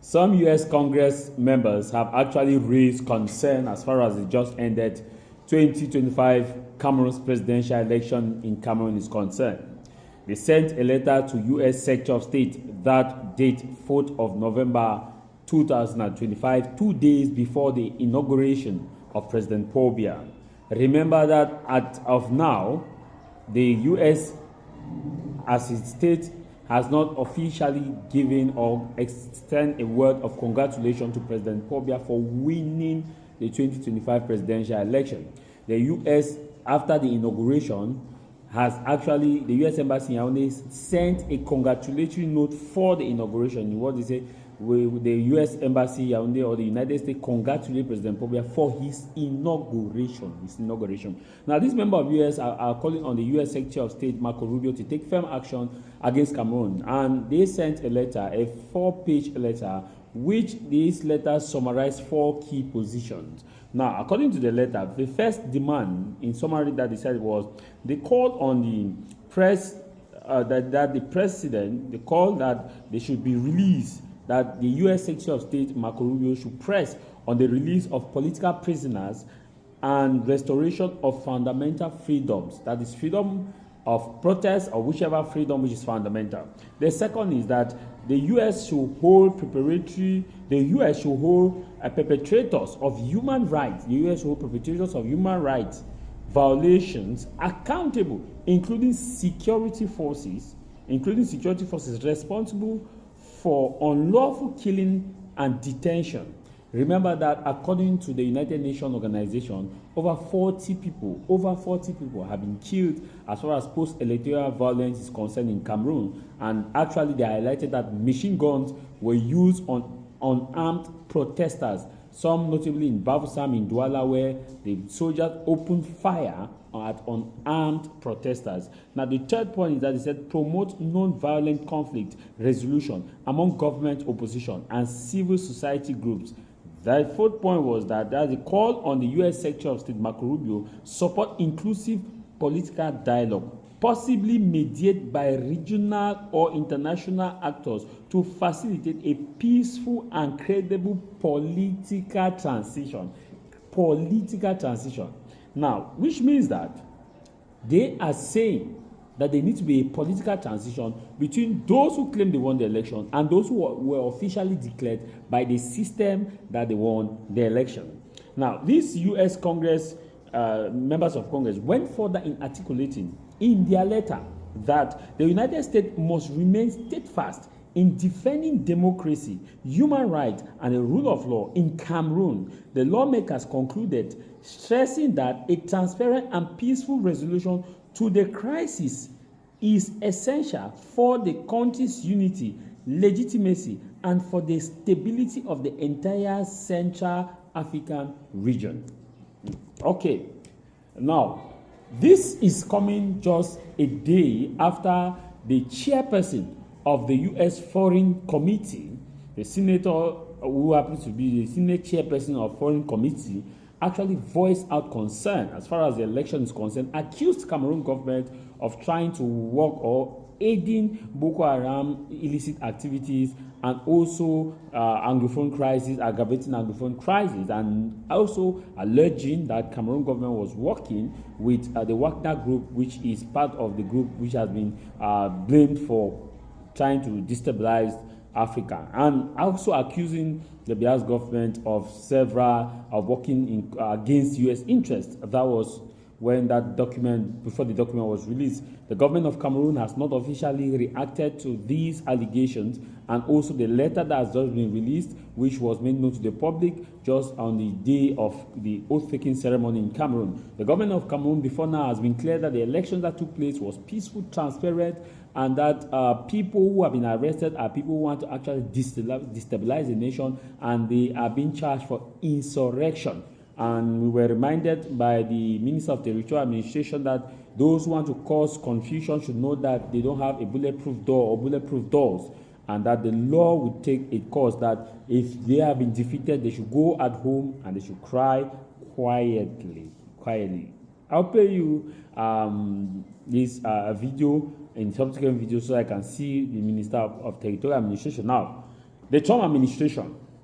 Some U.S. Congress members have actually raised concern as far as the just ended 2025 Cameroon's presidential election in Cameroon is concerned. They sent a letter to U.S. Secretary of State that date 4th of November 2025, 2 days before the inauguration of President Paul Biya. Remember that as of now, the U.S. as its state has not officially given or extend a word of congratulations to President Paul Biya for winning the 2025 presidential election. The U.S. after the inauguration has actually, the U.S. Embassy in Yaoundé sent a congratulatory note for the inauguration. What they say, the U.S. Embassy Yaoundé or the United States congratulate President Paul Biya for his inauguration. Now, this member of U.S. are calling on the U.S. Secretary of State Marco Rubio to take firm action against Cameroon, and they sent a letter, a 4-page letter, which this letter summarized 4 key positions. Now, according to the letter, the first demand, in summary, that they said was they called on the press that the president, they called that they should be released, that the U.S. Secretary of State Marco Rubio should press on the release of political prisoners and restoration of fundamental freedoms, that is freedom of protest or whichever freedom which is fundamental. The second is that the U.S. should hold perpetrators of human rights, the U.S. should hold perpetrators of human rights violations accountable, including security forces responsible for unlawful killing and detention. Remember that according to the United Nations organization, over 40 people have been killed as far as post-electoral violence is concerned in Cameroon. And actually they highlighted that machine guns were used on unarmed protesters, some notably in Bavusam in Douala, where the soldiers opened fire at unarmed protesters. Now, the third point is that they said promote non-violent conflict resolution among government, opposition, and civil society groups. The fourth point was that they called on the U.S. Secretary of State Marco Rubio support inclusive political dialogue, possibly mediated by regional or international actors to facilitate a peaceful and credible political transition. Now, which means that they are saying that there needs to be a political transition between those who claim they won the election and those who were officially declared by the system that they won the election. Now, these U.S. Congress members of Congress went further in articulating in their letter that the United States must remain steadfast in defending democracy, human rights, and the rule of law in Cameroon. The lawmakers concluded, stressing that a transparent and peaceful resolution to the crisis is essential for the country's unity, legitimacy, and for the stability of the entire Central African region. Okay, now, this is coming just a day after the chairperson of the U.S. Foreign Committee, the senator who happens to be the Senate chairperson of Foreign Committee, actually voiced out concern as far as the election is concerned, accused Cameroon government of trying to work or aiding Boko Haram illicit activities and also aggravating Anglophone crisis, and also alleging that Cameroon government was working with the Wagner group, which is part of the group which has been blamed for trying to destabilize Africa, and also accusing the Biya's government of working against U.S. interests. That was when that document, before the document was released. The government of Cameroon has not officially reacted to these allegations, and also the letter that has just been released, which was made known to the public just on the day of the oath-taking ceremony in Cameroon. The government of Cameroon before now has been clear that the election that took place was peaceful, transparent, and that people who have been arrested are people who want to actually destabilize the nation, and they are being charged for insurrection. And we were reminded by the Minister of Territorial Administration that those who want to cause confusion should know that they don't have a bulletproof door or bulletproof doors, and that the law would take a course that if they have been defeated, they should go at home and they should cry quietly. I'll play you this video in subsequent videos so I can see the Minister of Territorial Administration. Now, the Trump administration